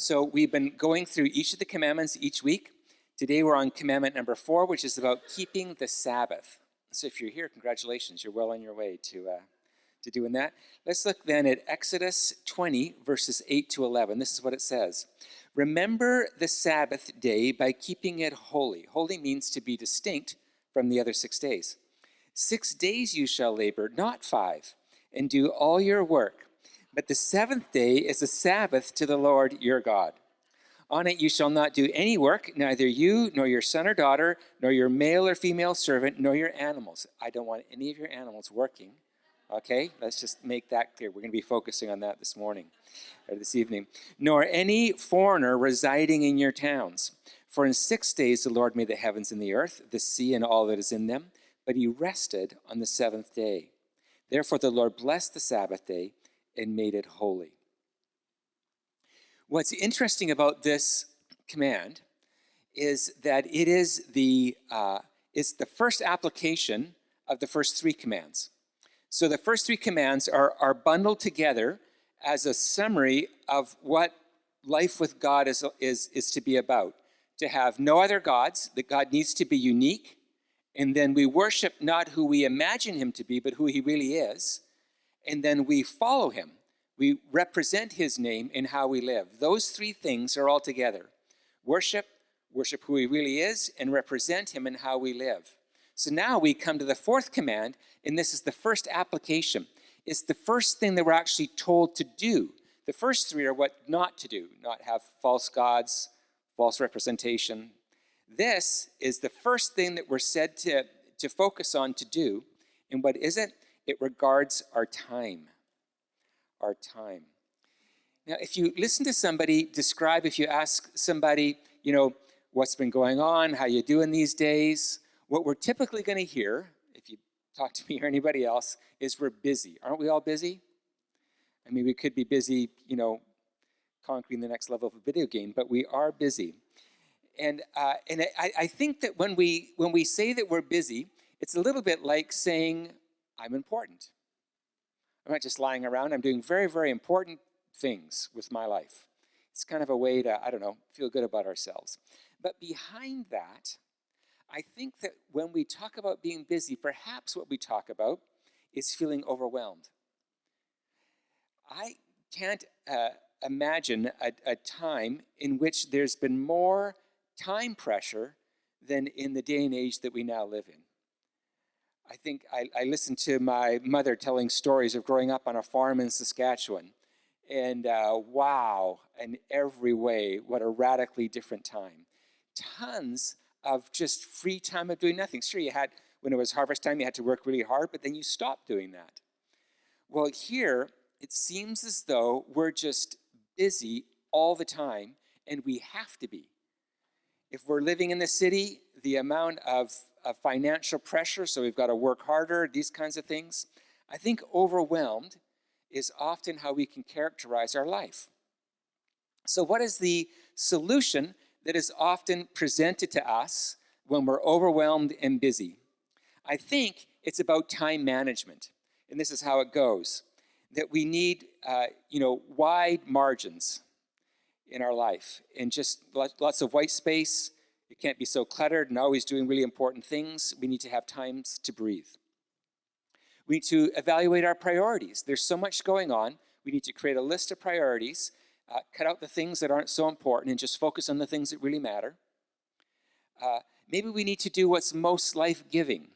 So we've been going through each of the commandments each week. Today we're on commandment number 4, which is about keeping the Sabbath. So if you're here, congratulations. You're well on your way to doing that. Let's look then at Exodus 20, verses 8 to 11. This is what it says. Remember the Sabbath day by keeping it holy. Holy means to be distinct from the other 6 days. 6 days you shall labor, not 5, and do all your work. But the 7th day is a Sabbath to the Lord your God. On it you shall not do any work, neither you, nor your son or daughter, nor your male or female servant, nor your animals. I don't want any of your animals working. Okay, let's just make that clear. We're going to be focusing on that this morning, or this evening. Nor any foreigner residing in your towns. For in 6 days the Lord made the heavens and the earth, the sea and all that is in them, but he rested on the 7th day. Therefore the Lord blessed the Sabbath day and made it holy. What's interesting about this command is that it is the first application of the first 3 commands. So the first 3 commands are bundled together as a summary of what life with God is to be about. To have no other gods, that God needs to be unique, and then we worship not who we imagine him to be, but who he really is. And then we follow him. We represent his name in how we live. Those 3 things are all together. Worship who he really is, and represent him in how we live. So now we come to the 4th command, and this is the first application. It's the first thing that we're actually told to do. The first 3 are what not to do, not have false gods, false representation. This is the first thing that we're said to focus on to do. And what is it? It regards our time. Our time. Now, if you listen to somebody describe, if you ask somebody, what's been going on, how you doing these days, what we're typically going to hear, if you talk to me or anybody else, is we're busy. Aren't we all busy? I mean, we could be busy, conquering the next level of a video game, but we are busy. And I think that when we say that we're busy, it's a little bit like saying, I'm important. I'm not just lying around. I'm doing very, very important things with my life. It's kind of a way to, feel good about ourselves. But behind that, I think that when we talk about being busy, perhaps what we talk about is feeling overwhelmed. I can't imagine a time in which there's been more time pressure than in the day and age that we now live in. I think I listened to my mother telling stories of growing up on a farm in Saskatchewan. And wow, in every way, what a radically different time. Tons of just free time of doing nothing. Sure, when it was harvest time, you had to work really hard, but then you stopped doing that. Well, here, it seems as though we're just busy all the time, and we have to be. If we're living in the city, the amount of financial pressure, so we've got to work harder, these kinds of things. I think overwhelmed is often how we can characterize our life. So what is the solution that is often presented to us when we're overwhelmed and busy? I think it's about time management, and this is how it goes. That we need, wide margins in our life, and just lots of white space. It can't be so cluttered and always doing really important things. We need to have times to breathe. We need to evaluate our priorities. There's so much going on. We need to create a list of priorities, cut out the things that aren't so important, and just focus on the things that really matter. Maybe we need to do what's most life-giving.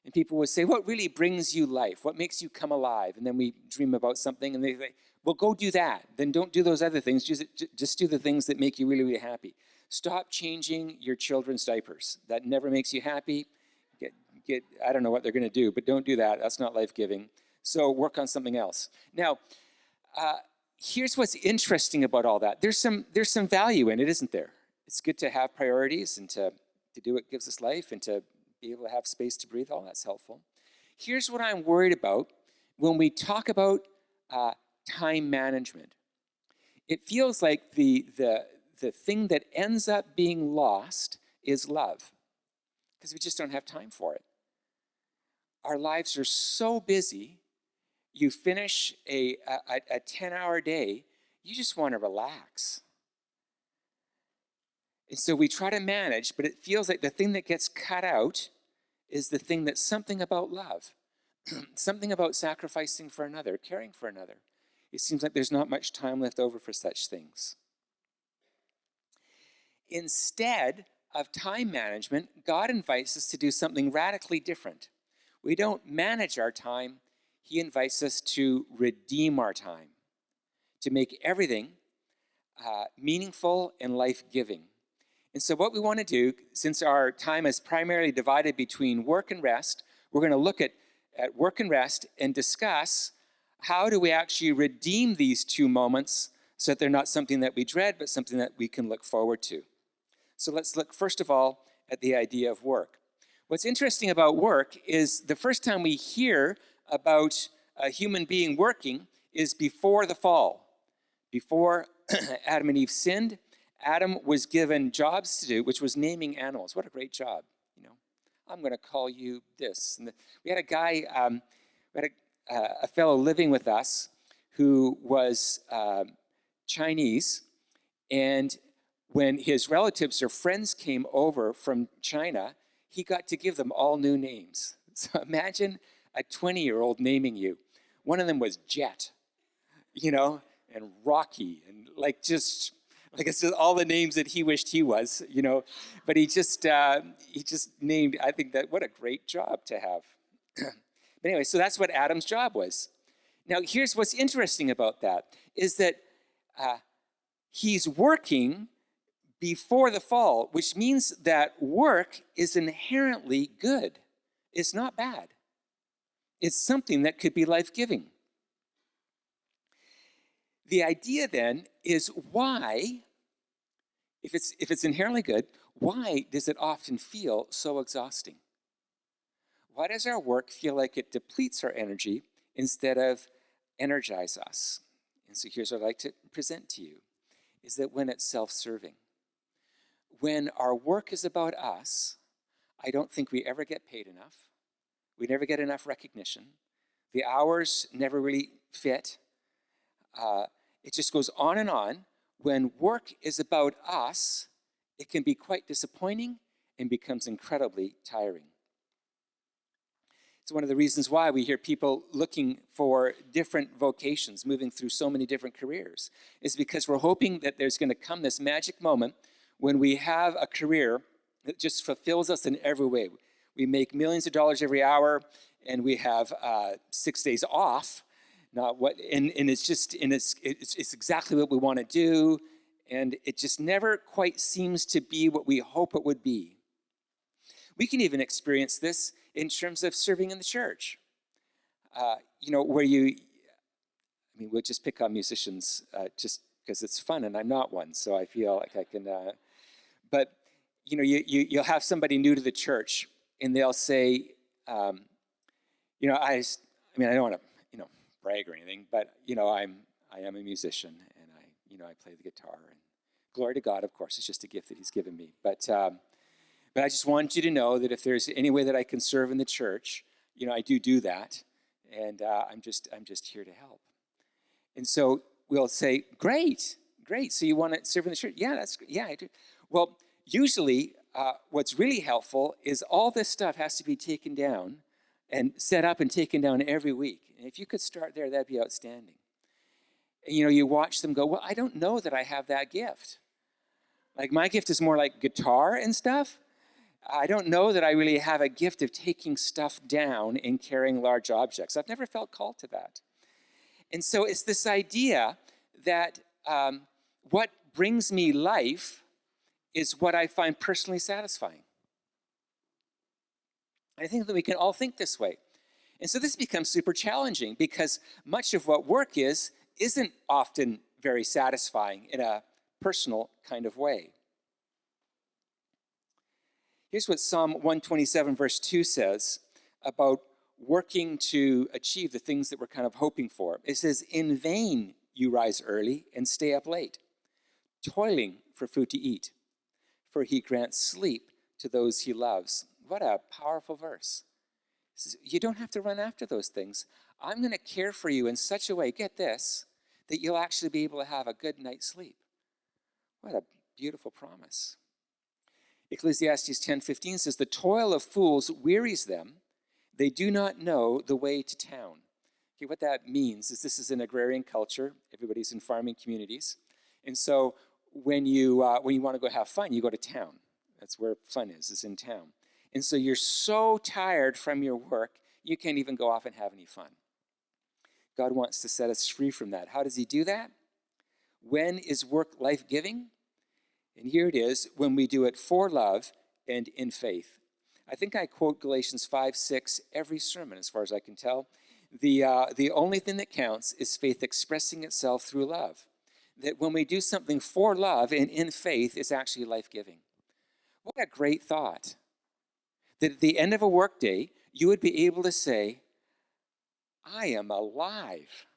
And people would say, what really brings you life? What makes you come alive? And then we dream about something, and they say, well, go do that. Then don't do those other things. Just do the things that make you really, really happy. Stop changing your children's diapers. That never makes you happy. I don't know what they're going to do, but don't do that. That's not life-giving. So work on something else. Now, here's what's interesting about all that. There's some value in it, isn't there? It's good to have priorities and to do what gives us life and to be able to have space to breathe. All that's helpful. Here's what I'm worried about when we talk about time management. It feels like the thing that ends up being lost is love, because we just don't have time for it. Our lives are so busy. You finish a 10-hour day, you just want to relax. And so we try to manage, but it feels like the thing that gets cut out is the thing that's something about love, something about sacrificing for another, caring for another. It seems like there's not much time left over for such things. Instead of time management, God invites us to do something radically different. We don't manage our time. He invites us to redeem our time, to make everything meaningful and life-giving. And so what we want to do, since our time is primarily divided between work and rest, we're going to look at work and rest and discuss how do we actually redeem these two moments so that they're not something that we dread, but something that we can look forward to. So let's look first of all at the idea of work. What's interesting about work is the first time we hear about a human being working is before the fall. Before Adam and Eve sinned, Adam was given jobs to do, which was naming animals. What a great job, you know. I'm going to call you this. And we had a guy, a fellow living with us who was Chinese, and when his relatives or friends came over from China, he got to give them all new names. So imagine a 20-year-old naming you. One of them was Jet, you know, and Rocky, and like it's just all the names that he wished he was, you know. But he just named, I think that what a great job to have. But anyway, so that's what Adam's job was. Now, here's what's interesting about that, is that he's working before the fall, which means that work is inherently good. It's not bad. It's something that could be life-giving. The idea then is why, if it's inherently good, why does it often feel so exhausting? Why does our work feel like it depletes our energy instead of energize us? And so here's what I'd like to present to you, is that when it's self-serving, when our work is about us, I don't think we ever get paid enough. We never get enough recognition. The hours never really fit. It just goes on and on. When work is about us, it can be quite disappointing and becomes incredibly tiring. It's one of the reasons why we hear people looking for different vocations, moving through so many different careers, is because we're hoping that there's going to come this magic moment when we have a career that just fulfills us in every way. We make millions of dollars every hour, and we have 6 days off. Not what, and it's exactly what we want to do, and it just never quite seems to be what we hope it would be. We can even experience this in terms of serving in the church. Where we'll just pick on musicians just because it's fun, and I'm not one, so I feel like I can. But you'll have somebody new to the church, and they'll say, I don't want to brag or anything, but I am a musician, and I play the guitar, and glory to God, of course, it's just a gift that He's given me. But I just want you to know that if there's any way that I can serve in the church, I do that, and I'm just here to help. And so we'll say, great. So you want to serve in the church? Yeah, I do. Well, usually what's really helpful is all this stuff has to be taken down and set up and taken down every week. And if you could start there, that'd be outstanding. And, you watch them go, well, I don't know that I have that gift. Like, my gift is more like guitar and stuff. I don't know that I really have a gift of taking stuff down and carrying large objects. I've never felt called to that. And so it's this idea that what brings me life is what I find personally satisfying. I think that we can all think this way. And so this becomes super challenging because much of what work isn't often very satisfying in a personal kind of way. Here's what Psalm 127 verse 2 says about working to achieve the things that we're kind of hoping for. It says, "In vain you rise early and stay up late, toiling for food to eat, for He grants sleep to those He loves." What a powerful verse. It says, you don't have to run after those things. I'm going to care for you in such a way, get this, that you'll actually be able to have a good night's sleep. What a beautiful promise. Ecclesiastes 10:15 says, the toil of fools wearies them. They do not know the way to town. Okay, what that means is this is an agrarian culture. Everybody's in farming communities. And so when you want to go have fun, you go to town. That's where fun is in town. And so you're so tired from your work, you can't even go off and have any fun. God wants to set us free from that. How does he do that? When is work life-giving? And here it is, when we do it for love and in faith. I think I quote Galatians 5:6 every sermon, as far as I can tell. The only thing that counts is faith expressing itself through love. That when we do something for love and in faith, it's actually life-giving. What a great thought. That at the end of a workday, you would be able to say, I am alive.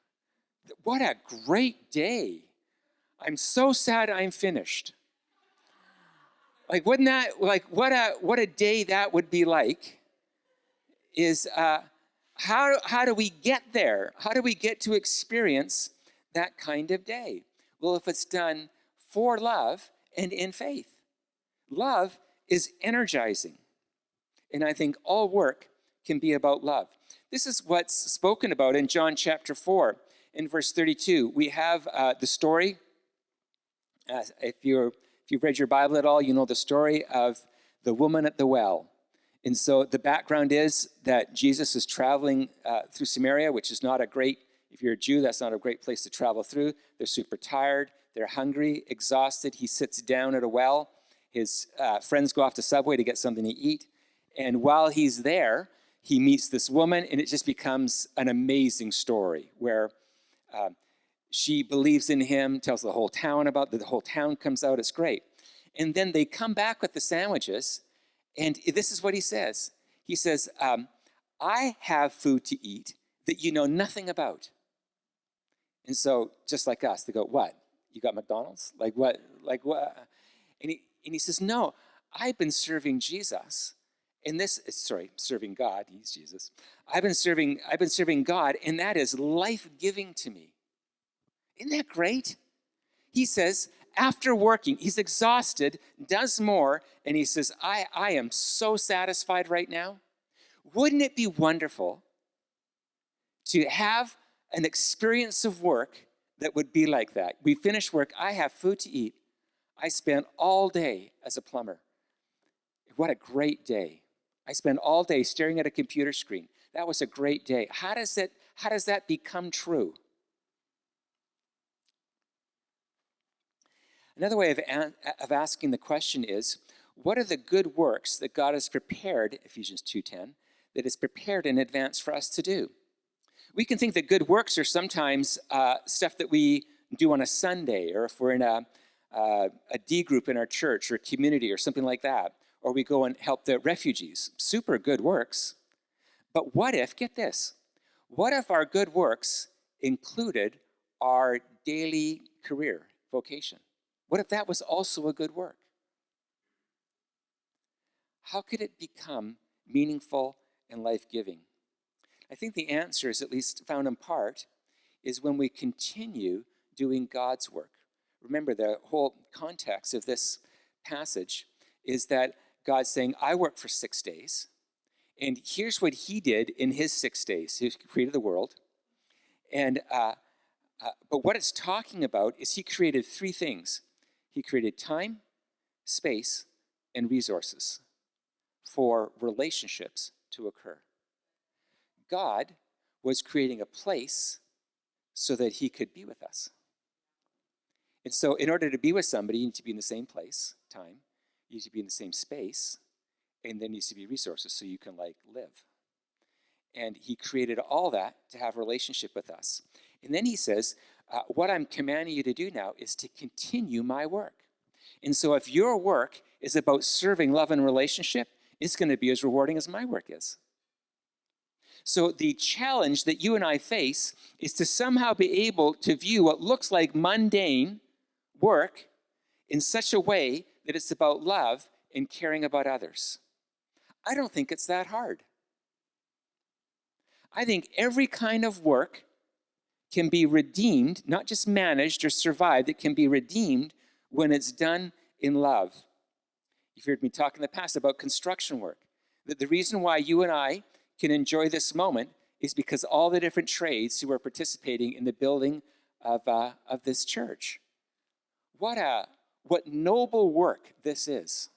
What a great day. I'm so sad I'm finished. Like, wouldn't that, like, what a day that would be like is, how do we get there? How do we get to experience that kind of day? Well, if it's done for love and in faith. Love is energizing. And I think all work can be about love. This is what's spoken about in John chapter 4. In verse 32, we have the story. If you've read your Bible at all, you know the story of the woman at the well. And so the background is that Jesus is traveling through Samaria, which is not a great, if you're a Jew, that's not a great place to travel through. They're super tired. They're hungry, exhausted. He sits down at a well. His friends go off to Subway to get something to eat. And while he's there, he meets this woman, and it just becomes an amazing story where she believes in him, tells the whole town about it. The whole town comes out. It's great. And then they come back with the sandwiches, and this is what he says. He says, I have food to eat that you know nothing about. And so, just like us, they go, what? You got McDonald's? Like what? Like what? And he says, no, I've been serving Jesus. And serving God. He's Jesus. I've been serving God, and that is life-giving to me. Isn't that great? He says, after working, he's exhausted, does more, and he says, I am so satisfied right now. Wouldn't it be wonderful to have an experience of work that would be like that? We finish work, I have food to eat. I spent all day as a plumber. What a great day. I spent all day staring at a computer screen. That was a great day. How does that become true? Another way of asking the question is, what are the good works that God has prepared, Ephesians 2:10, that is prepared in advance for us to do? We can think that good works are sometimes stuff that we do on a Sunday, or if we're in a D group in our church or community or something like that, or we go and help the refugees. Super good works. But what if, get this, what if our good works included our daily career, vocation? What if that was also a good work? How could it become meaningful and life-giving? I think the answer is, at least found in part, is when we continue doing God's work. Remember, the whole context of this passage is that God's saying, I work for 6 days, and here's what he did in his 6 days. He created the world. And but what it's talking about is he created 3 things. He created time, space, and resources for relationships to occur. God was creating a place so that he could be with us. And so in order to be with somebody, you need to be in the same place, time. You need to be in the same space, and there needs to be resources so you can live. And he created all that to have a relationship with us. And then he says, what I'm commanding you to do now is to continue my work. And so if your work is about serving love and relationship, it's going to be as rewarding as my work is. So the challenge that you and I face is to somehow be able to view what looks like mundane work in such a way that it's about love and caring about others. I don't think it's that hard. I think every kind of work can be redeemed, not just managed or survived, it can be redeemed when it's done in love. You've heard me talk in the past about construction work. That the reason why you and I can enjoy this moment is because all the different trades who are participating in the building of this church. What noble work this is,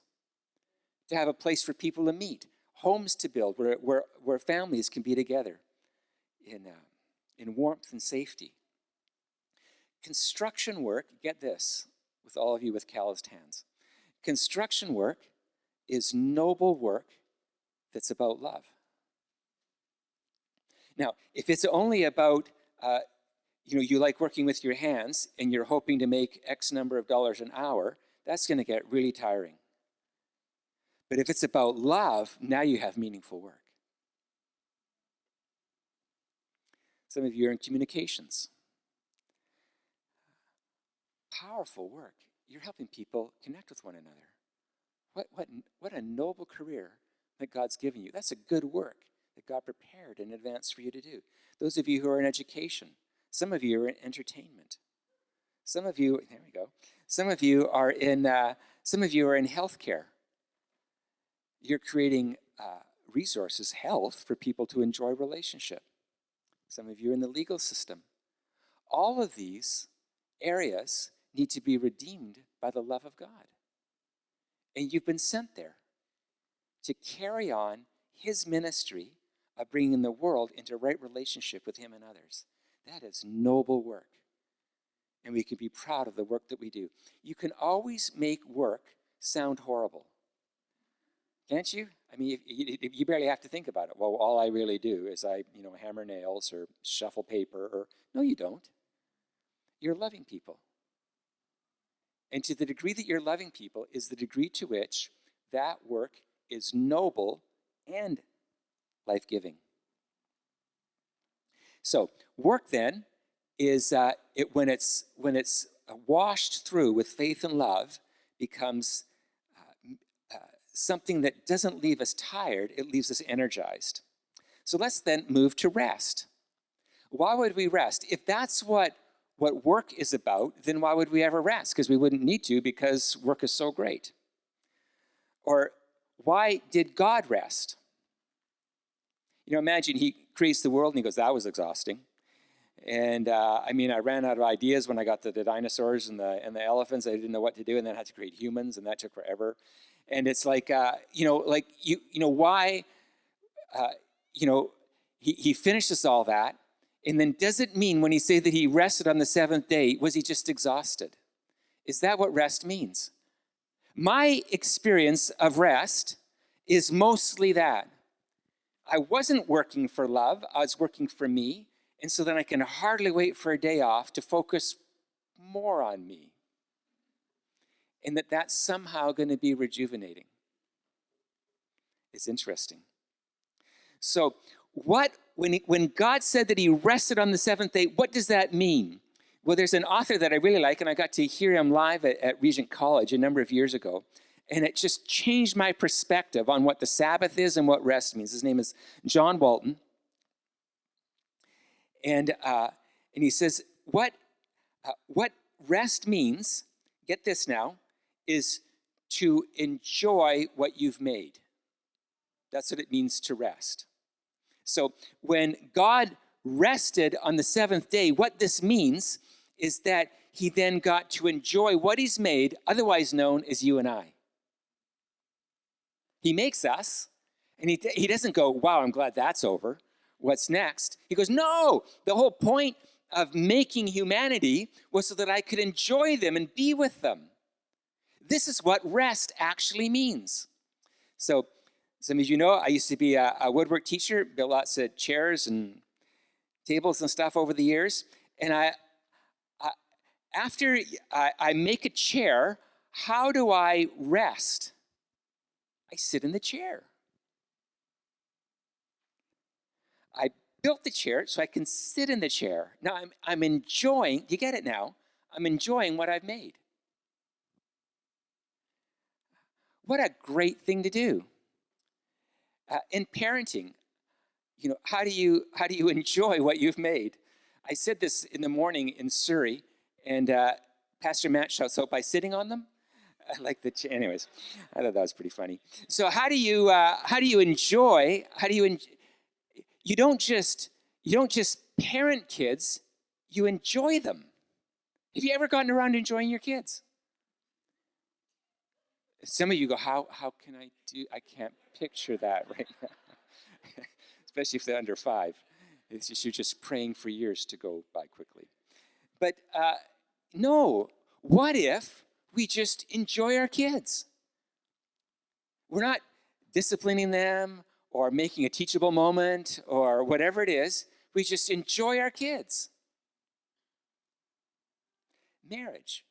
to have a place for people to meet, homes to build where families can be together in warmth and safety. Construction work, get this, with all of you with calloused hands. Construction work is noble work that's about love. Now, if it's only about, you like working with your hands and you're hoping to make X number of dollars an hour, that's going to get really tiring. But if it's about love, now you have meaningful work. Some of you are in communications. Powerful work. You're helping people connect with one another. What a noble career that God's given you. That's a good work that God prepared in advance for you to do. Those of you who are in education, some of you are in entertainment. Some of you, there we go. Some of you are in healthcare. You're creating resources, health, for people to enjoy relationship. Some of you are in the legal system. All of these areas need to be redeemed by the love of God. And you've been sent there to carry on his ministry of bringing the world into right relationship with him and others. That is noble work. And we can be proud of the work that we do. You can always make work sound horrible. Can't you? I mean, you barely have to think about it. Well, all I really do is I hammer nails or shuffle paper. Or no, you don't. You're loving people. And to the degree that you're loving people is the degree to which that work is noble and life-giving. So work then is when it's washed through with faith and love, becomes something that doesn't leave us tired, it leaves us energized. So let's then move to rest. Why would we rest? If that's what work is about, then why would we ever rest? Because we wouldn't need to, because work is so great. Or why did God rest? Imagine he creates the world and he goes, that was exhausting. And I ran out of ideas when I got to the dinosaurs and the elephants. I didn't know what to do, and then I had to create humans, and that took forever. And it's like, why, he finishes all that, and then does it mean when he say that he rested on the seventh day, was he just exhausted? Is that what rest means? My experience of rest is mostly that. I wasn't working for love, I was working for me, and so then I can hardly wait for a day off to focus more on me. And that's somehow going to be rejuvenating. It's interesting. So when God said that he rested on the seventh day, what does that mean? Well, there's an author that I really like, and I got to hear him live at Regent College a number of years ago, and it just changed my perspective on what the Sabbath is and what rest means. His name is John Walton. And he says, what rest means, get this now, is to enjoy what you've made. That's what it means to rest. So when God rested on the seventh day, what this means is that he then got to enjoy what he's made, otherwise known as you and I. He makes us, and he doesn't go, wow, I'm glad that's over. What's next? He goes, no, the whole point of making humanity was so that I could enjoy them and be with them. This is what rest actually means. So some of you know, I used to be a woodwork teacher, built lots of chairs and tables and stuff over the years. And after I make a chair, how do I rest? I sit in the chair. I built the chair so I can sit in the chair. Now I'm enjoying, you get it now? I'm enjoying what I've made. What a great thing to do. In parenting, how do you enjoy what you've made? I said this in the morning in Surrey, and Pastor Matt shouts out by sitting on them. I like the anyways. I thought that was pretty funny. So how do you enjoy? You don't just parent kids. You enjoy them. Have you ever gotten around to enjoying your kids? Some of you go, how can I do? I can't picture that right now, especially if they're under 5. It's just you're just praying for years to go by quickly. But no, what if we just enjoy our kids? We're not disciplining them or making a teachable moment or whatever it is. We just enjoy our kids. Marriage.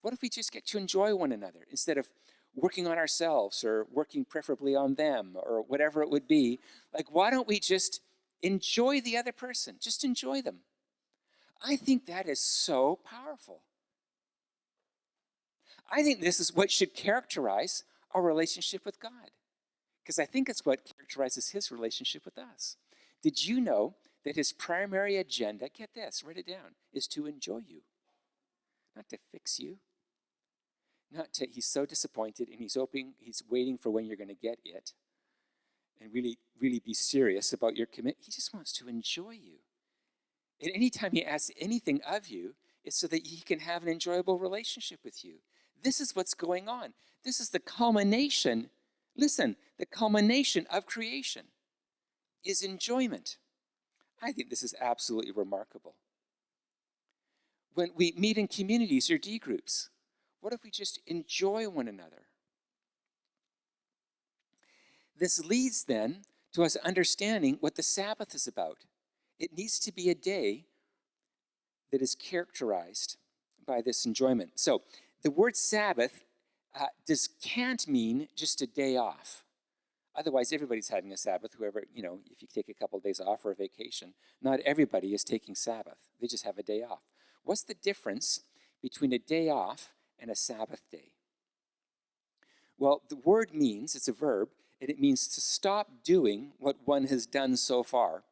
What if we just get to enjoy one another instead of working on ourselves or working preferably on them or whatever it would be? Like, why don't we just enjoy the other person? Just enjoy them. I think that is so powerful. I think this is what should characterize our relationship with God, because I think it's what characterizes his relationship with us. Did you know that his primary agenda, get this, write it down, is to enjoy you, not to fix you, not to, he's so disappointed and he's waiting for when you're going to get it and really, really be serious about your commitment. He just wants to enjoy you. And anytime he asks anything of you, it's so that he can have an enjoyable relationship with you. This is what's going on. This is the culmination. Listen, the culmination of creation is enjoyment. I think this is absolutely remarkable. When we meet in communities or D groups, what if we just enjoy one another? This leads then to us understanding what the Sabbath is about. It needs to be a day that is characterized by this enjoyment. So the word Sabbath can't mean just a day off. Otherwise, everybody's having a Sabbath, whoever, if you take a couple of days off or a vacation, not everybody is taking Sabbath. They just have a day off. What's the difference between a day off and a Sabbath day? Well, the word means, it's a verb, and it means to stop doing what one has done so far.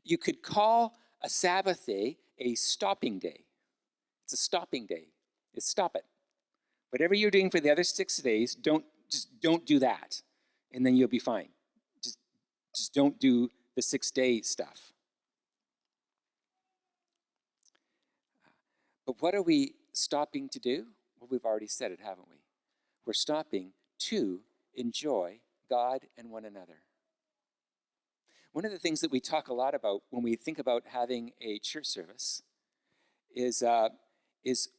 You could call a Sabbath day a stopping day. It's a stopping day. It's stop it. Whatever you're doing for the other 6 days, don't do that, and then you'll be fine. Just don't do the 6-day stuff. But what are we stopping to do? Well, we've already said it, haven't we? We're stopping to enjoy God and one another. One of the things that we talk a lot about when we think about having a church service is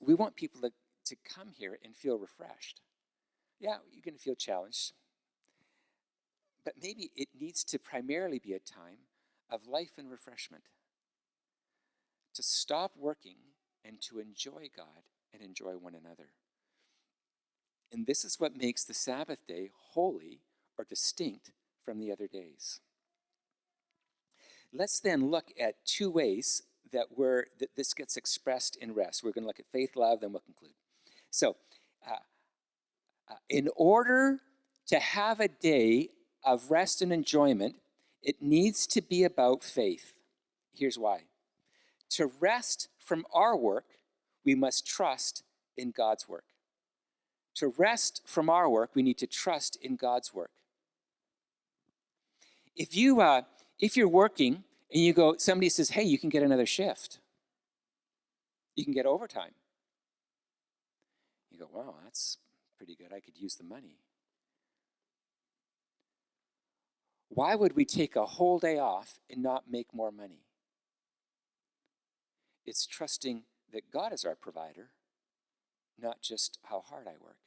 we want people to come here and feel refreshed. Yeah, you're going to feel challenged. But maybe it needs to primarily be a time of life and refreshment. To stop working and to enjoy God and enjoy one another. And this is what makes the Sabbath day holy or distinct from the other days. Let's then look at 2 ways that this gets expressed in rest. We're going to look at faith, love, then we'll conclude. So, in order to have a day of rest and enjoyment, it needs to be about faith. Here's why. To rest from our work, we must trust in God's work. To rest from our work, we need to trust in God's work. If you're working and somebody says, hey, you can get another shift. You can get overtime. You go, wow, that's pretty good. I could use the money. Why would we take a whole day off and not make more money? It's trusting that God is our provider, not just how hard I work.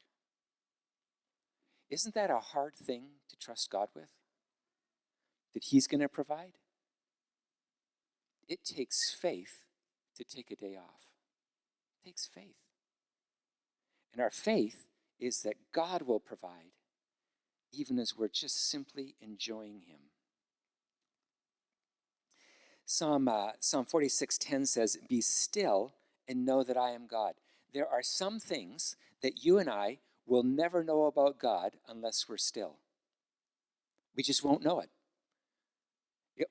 Isn't that a hard thing to trust God with? That he's going to provide? It takes faith to take a day off. It takes faith. And our faith is that God will provide, even as we're just simply enjoying him. Psalm 46:10 says, be still and know that I am God. There are some things that you and I will never know about God unless we're still. We just won't know it.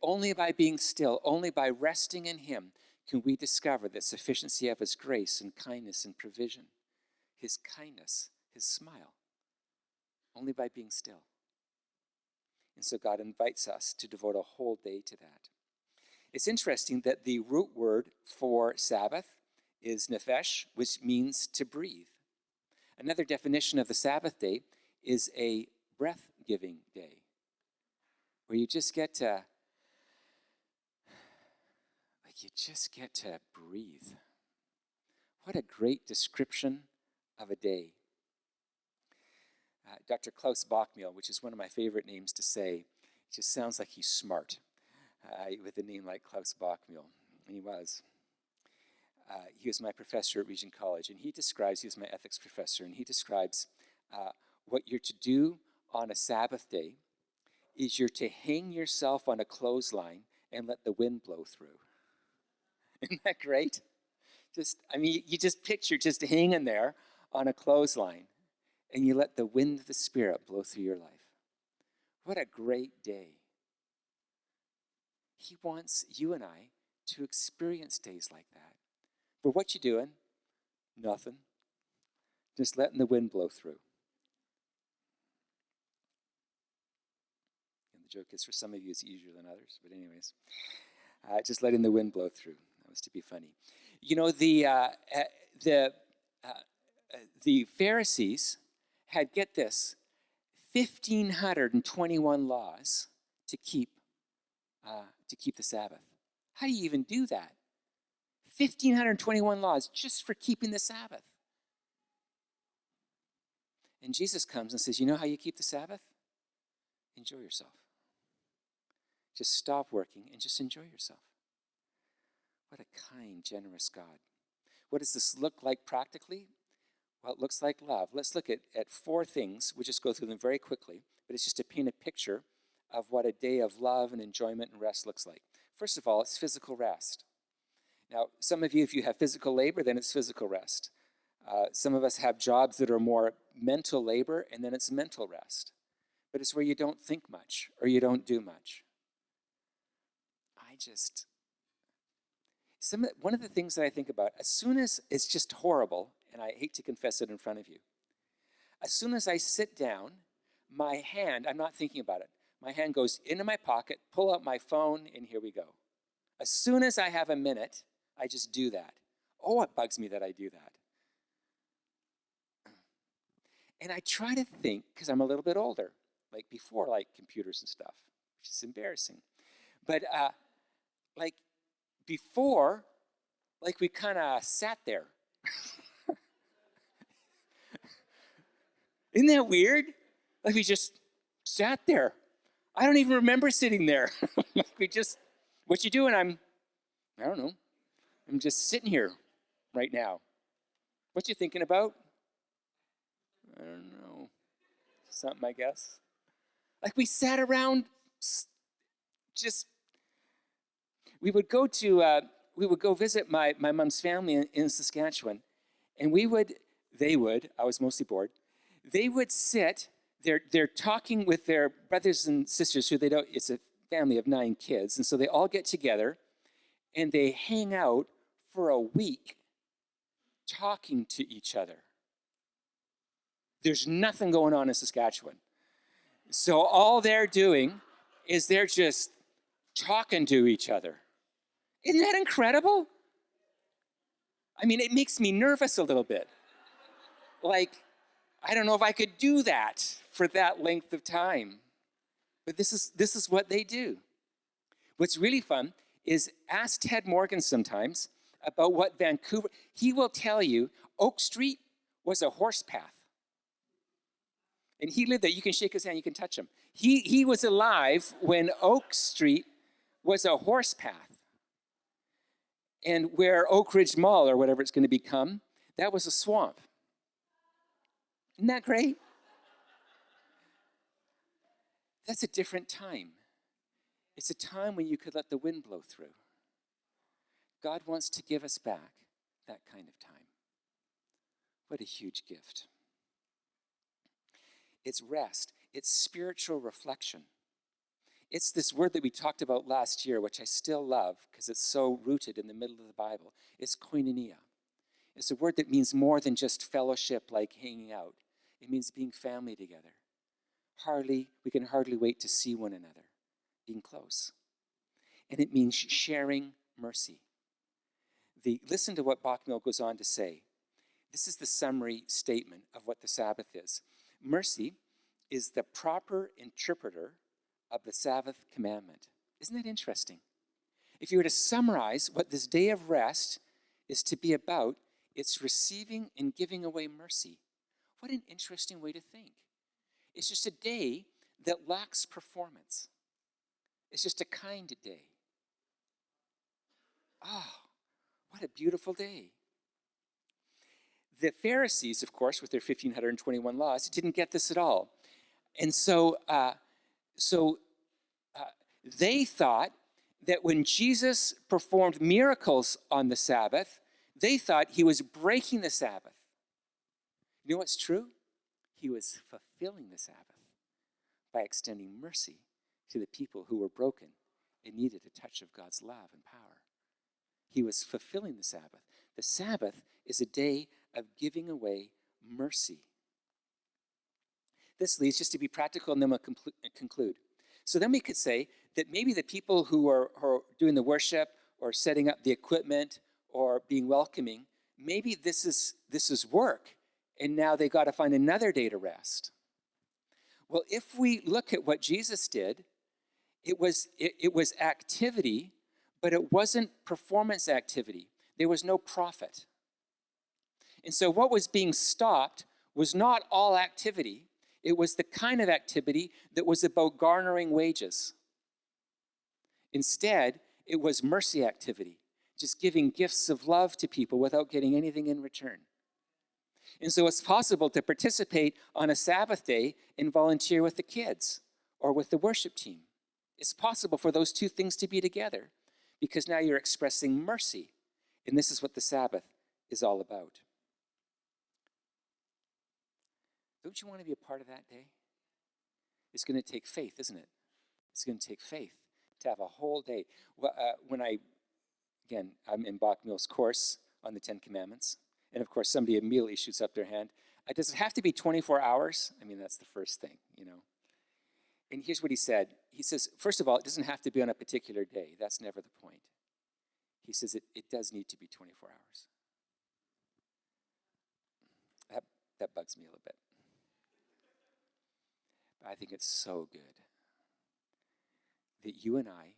Only by being still, only by resting in him, can we discover the sufficiency of his grace and kindness and provision. His kindness, his smile, only by being still. And so God invites us to devote a whole day to that. It's interesting that the root word for Sabbath is nephesh, which means to breathe. Another definition of the Sabbath day is a breath-giving day, where you just get to, breathe. What a great description of a day. Dr. Klaus Bachmiel, which is one of my favorite names to say, just sounds like he's smart with a name like Klaus Bachmiel, and he was. He was my professor at Regent College, and he was my ethics professor, and he describes what you're to do on a Sabbath day is you're to hang yourself on a clothesline and let the wind blow through. Isn't that great? You just picture just hanging there on a clothesline, and you let the wind of the Spirit blow through your life. What a great day. He wants you and I to experience days like that. But what you doing? Nothing. Just letting the wind blow through. And the joke is, for some of you, it's easier than others. But anyways, just letting the wind blow through. That was to be funny. You know, the Pharisees had, get this, 1,521 laws to keep the Sabbath. How do you even do that? 1,521 laws just for keeping the Sabbath. And Jesus comes and says, you know how you keep the Sabbath? Enjoy yourself. Just stop working and just enjoy yourself. What a kind, generous God. What does this look like practically? Well, it looks like love. Let's look at 4 things. We'll just go through them very quickly, but it's just to paint a picture of what a day of love and enjoyment and rest looks like. First of all, it's physical rest. Now, some of you, if you have physical labor, then it's physical rest. Some of us have jobs that are more mental labor, and then it's mental rest. But it's where you don't think much or you don't do much. One of the things that I think about, as soon as it's just horrible, and I hate to confess it in front of you, as soon as I sit down, my hand, I'm not thinking about it, my hand goes into my pocket, pull out my phone, and here we go. As soon as I have a minute, I just do that. Oh, it bugs me that I do that. And I try to think, because I'm a little bit older, like before, like computers and stuff, which is embarrassing. But before, we kind of sat there. Isn't that weird? Like we just sat there. I don't even remember sitting there. What you doing? I don't know. I'm just sitting here right now. What you thinking about? I don't know. Something, I guess. Like we sat around we would go visit my mom's family in Saskatchewan, and I was mostly bored, they would sit, they're talking with their brothers and sisters it's a family of 9 kids, and so they all get together, and they hang out for a week talking to each other. There's nothing going on in Saskatchewan. So all they're doing is they're just talking to each other. Isn't that incredible? I mean, it makes me nervous a little bit. I don't know if I could do that for that length of time. But this is what they do. What's really fun is ask Ted Morgan sometimes about what Vancouver, he will tell you Oak Street was a horse path. And he lived there. You can shake his hand, you can touch him. He was alive when Oak Street was a horse path. And where Oak Ridge Mall, or whatever it's going to become, that was a swamp. Isn't that great? That's a different time. It's a time when you could let the wind blow through. God wants to give us back that kind of time. What a huge gift. It's rest. It's spiritual reflection. It's this word that we talked about last year, which I still love because it's so rooted in the middle of the Bible. It's koinonia. It's a word that means more than just fellowship, like hanging out. It means being family together. We can hardly wait to see one another, being close. And it means sharing mercy. Listen to what Bachmill goes on to say. This is the summary statement of what the Sabbath is. Mercy is the proper interpreter of the Sabbath commandment. Isn't that interesting? If you were to summarize what this day of rest is to be about, it's receiving and giving away mercy. What an interesting way to think. It's just a day that lacks performance. It's just a kind day. Oh, what a beautiful day. The Pharisees, of course, with their 1,521 laws, didn't get this at all. And so they thought that when Jesus performed miracles on the Sabbath, they thought he was breaking the Sabbath. You know what's true? He was fulfilling the Sabbath by extending mercy to the people who were broken and needed a touch of God's love and power. He was fulfilling the Sabbath. The Sabbath is a day of giving away mercy. This leads, just to be practical, and then we'll conclude. So then we could say that maybe the people who are doing the worship or setting up the equipment or being welcoming, maybe this is work, and now they got to find another day to rest. Well, if we look at what Jesus did, it was activity, but it wasn't performance activity. There was no profit. And so what was being stopped was not all activity. It was the kind of activity that was about garnering wages. Instead, it was mercy activity, just giving gifts of love to people without getting anything in return. And so it's possible to participate on a Sabbath day and volunteer with the kids or with the worship team. It's possible for those two things to be together because now you're expressing mercy. And this is what the Sabbath is all about. Don't you want to be a part of that day? It's going to take faith, isn't it? It's going to take faith to have a whole day. Well, I'm in Bachmill's course on the 10 Commandments. And of course, somebody immediately shoots up their hand. Does it have to be 24 hours? I mean, that's the first thing, you know. And here's what he said. He says, first of all, it doesn't have to be on a particular day. That's never the point. He says it does need to be 24 hours. That bugs me a little bit. But I think it's so good that you and I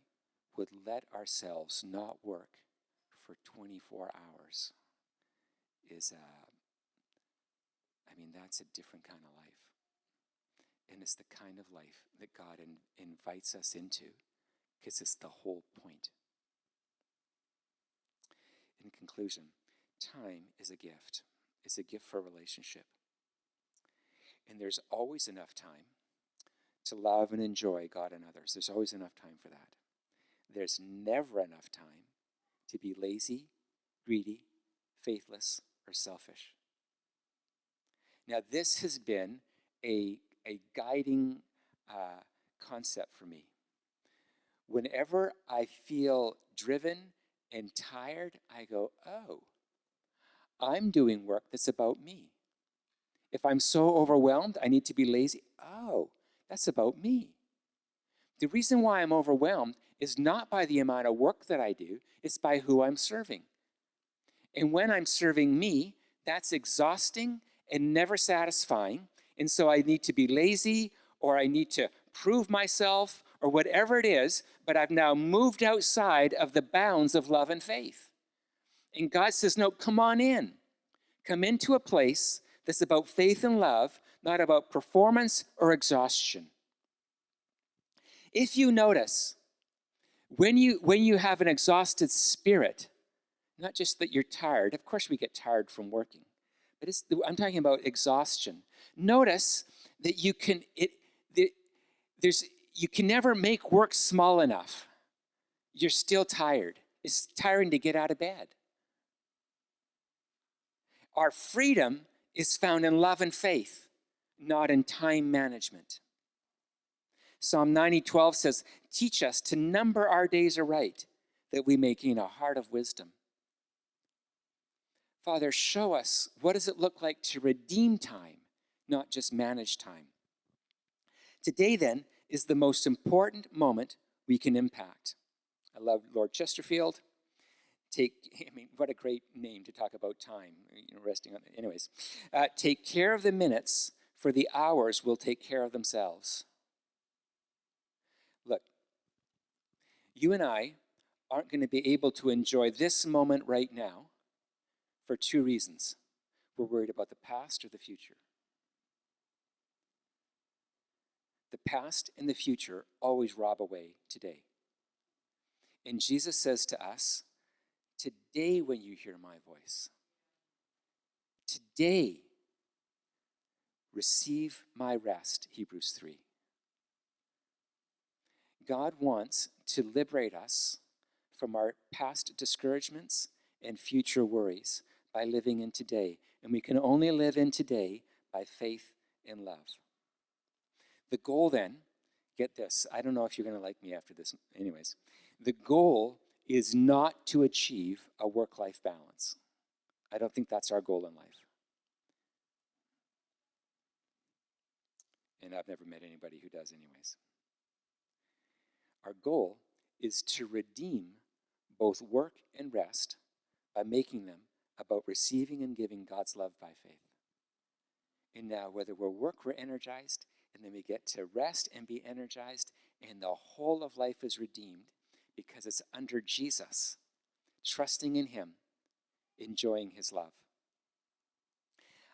would let ourselves not work for 24 hours. That's a different kind of life. And it's the kind of life that God invites us into, because it's the whole point. In conclusion, time is a gift. It's a gift for a relationship. And there's always enough time to love and enjoy God and others. There's always enough time for that. There's never enough time to be lazy, greedy, faithless, or selfish. Now, this has been a guiding concept for me. Whenever I feel driven and tired, I go, oh, I'm doing work that's about me. If I'm so overwhelmed, I need to be lazy. Oh, that's about me. The reason why I'm overwhelmed is not by the amount of work that I do, it's by who I'm serving. And when I'm serving me, that's exhausting and never satisfying. And so I need to be lazy, or I need to prove myself, or whatever it is, but I've now moved outside of the bounds of love and faith. And God says, no, come on in. Come into a place that's about faith and love, not about performance or exhaustion. If you notice, when you have an exhausted spirit, not just that you're tired, of course we get tired from working, but I'm talking about exhaustion. Notice that you can never make work small enough. You're still tired. It's tiring to get out of bed. Our freedom is found in love and faith, not in time management. Psalm 90:12 says, teach us to number our days aright, that we may gain a heart of wisdom. Father, show us, what does it look like to redeem time, not just manage time. Today, then, is the most important moment we can impact. I love Lord Chesterfield. What a great name to talk about time, resting on it. Anyways, take care of the minutes, for the hours will take care of themselves. Look, you and I aren't going to be able to enjoy this moment right now for two reasons. We're worried about the past or the future. The past and the future always rob away today. And Jesus says to us, today when you hear my voice, today receive my rest, Hebrews 3. God wants to liberate us from our past discouragements and future worries by living in today. And we can only live in today by faith and love. The goal then, get this, I don't know if you're going to like me after this. Anyways, the goal is not to achieve a work-life balance. I don't think that's our goal in life. And I've never met anybody who does anyways. Our goal is to redeem both work and rest by making them about receiving and giving God's love by faith. And now, whether we're work, we're energized, and then we get to rest and be energized, and the whole of life is redeemed because it's under Jesus, trusting in him, enjoying his love.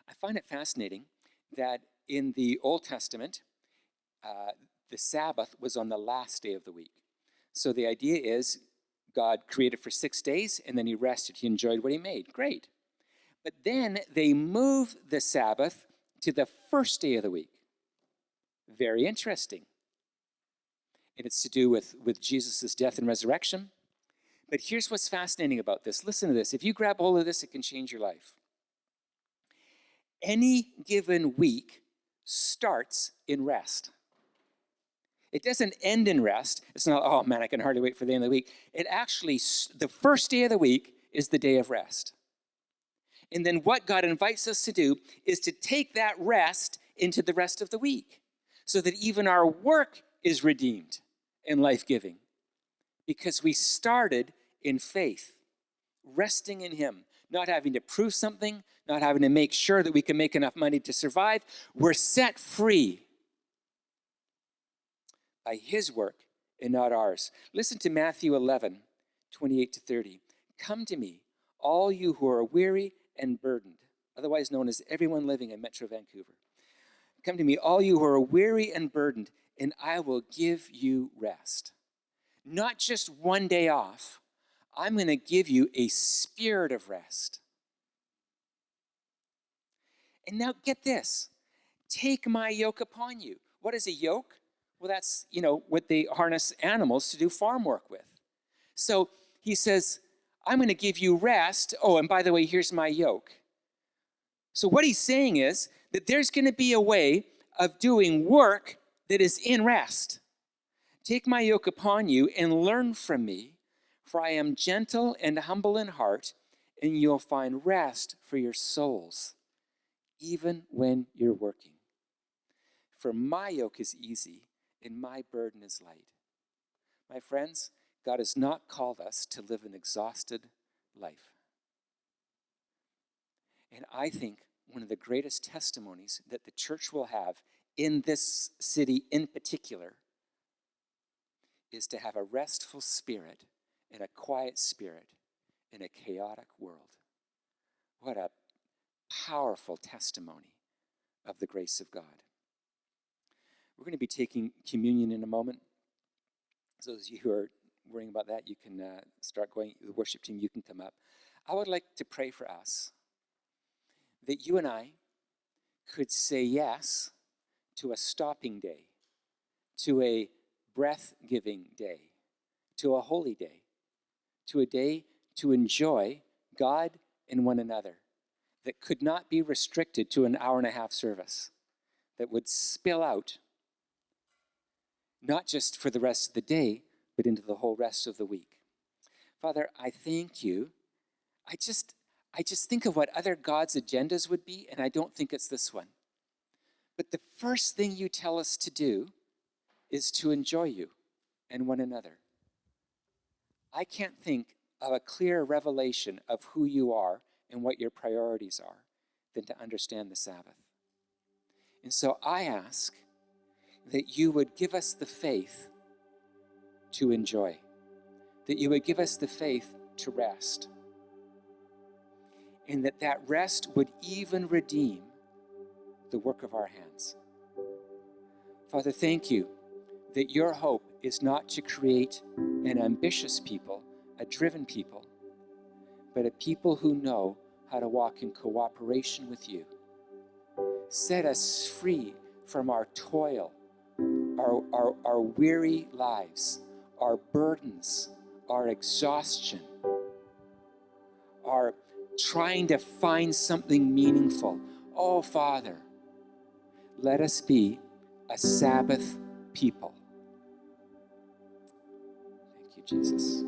I find it fascinating that in the Old Testament, the Sabbath was on the last day of the week. So the idea is God created for 6 days, and then he rested. He enjoyed what he made. Great. But then they move the Sabbath to the first day of the week. Very interesting. And it's to do with Jesus' death and resurrection. But here's what's fascinating about this. Listen to this. If you grab hold of this, it can change your life. Any given week starts in rest. It doesn't end in rest. It's not, oh man, I can hardly wait for the end of the week. It actually, the first day of the week is the day of rest. And then what God invites us to do is to take that rest into the rest of the week so that even our work is redeemed and life-giving because we started in faith, resting in him, not having to prove something, not having to make sure that we can make enough money to survive. We're set free by his work and not ours. Listen to Matthew 11, 28 to 30. Come to me, all you who are weary and burdened, otherwise known as everyone living in Metro Vancouver. Come to me, all you who are weary and burdened, and I will give you rest. Not just one day off. I'm going to give you a spirit of rest. And now get this. Take my yoke upon you. What is a yoke? Well, that's, what they harness animals to do farm work with. So he says, I'm going to give you rest. Oh, and by the way, here's my yoke. So what he's saying is that there's going to be a way of doing work that is in rest. Take my yoke upon you and learn from me, for I am gentle and humble in heart, and you'll find rest for your souls, even when you're working. For my yoke is easy, and my burden is light. My friends, God has not called us to live an exhausted life. And I think one of the greatest testimonies that the church will have in this city in particular is to have a restful spirit and a quiet spirit in a chaotic world. What a powerful testimony of the grace of God. We're going to be taking communion in a moment. So those of you who are worrying about that, you can start going. The worship team, you can come up. I would like to pray for us that you and I could say yes to a stopping day, to a breath-giving day, to a holy day, to a day to enjoy God and one another that could not be restricted to an hour-and-a-half service, that would spill out, not just for the rest of the day, but into the whole rest of the week. Father, I thank you. I just think of what other gods' agendas would be, and I don't think it's this one. But the first thing you tell us to do is to enjoy you and one another. I can't think of a clearer revelation of who you are and what your priorities are than to understand the Sabbath. And so I ask that you would give us the faith to enjoy, that you would give us the faith to rest, and that rest would even redeem the work of our hands. Father, thank you that your hope is not to create an ambitious people, a driven people, but a people who know how to walk in cooperation with you. Set us free from our toil, our weary lives, our burdens, our exhaustion, our trying to find something meaningful. Oh, Father, let us be a Sabbath people. Thank you, Jesus.